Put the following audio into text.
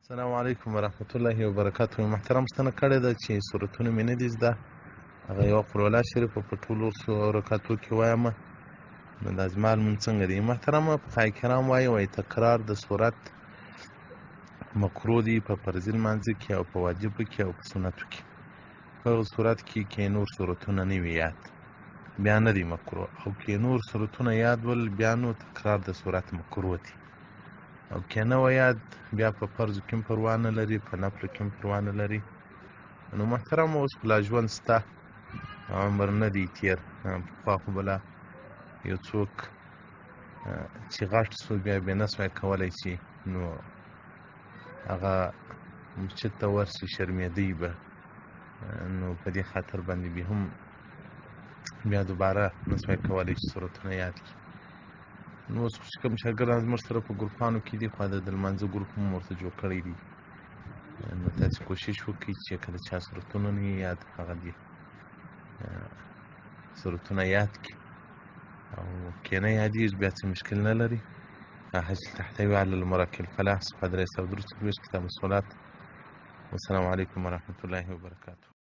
السلام علیکم ورحمت الله وبرکاته. محترم ستنه کړې ده چې سورتونه مې نه دي زده، هغه یوه قرآن شریفه په ټولو رکعتو کې وایم، نو دا زما لمونځ څنګه دی؟ محترمه فقهای کرام وایي تکرار د صورت مکروه دی په فرضي لمانځه کې او په واجبو کې او په سنتو کې. په هغه صورت کې نور صورتونه نه وي یاد بیا نه دی مکروه، او که نور صورتونه یاد ول بیا نو تکرار د صورت مکروه دی، او که نه و یاد بیا په فرضو کې هم پروا نه لري، په نفلو کې هم پروا نه لري. نو محترم اوس خو لا ژوند سته، عمر نه دی تېر. پخوا خو به لا یو څوک چې غټ سو بیا بې نسوی کولی شي، نو هغه مسجد ته ورسي شرمېدی به، نو په دې خاطر باندې بیا هم بیا دوباره نسوی کولی چې صورتونه یاد کړي. نو اوس چې کوم شاګردان زموږ سره په ګروپانو کې دي، خو د لمانځه ګروپ هم ورته جوړ کړی دی، نو تاسې کوشش وکړئ چې کله چا صورتونه نه یاد هغه دې صورتونه یاد کړي، او که نه یادېږي بیا څه مشکل نه لري. حج تحتوي على المراکل الفلاح صفحه 3 کتاب الصلاة. والسلام علیکم ورحمة الله وبرکاته.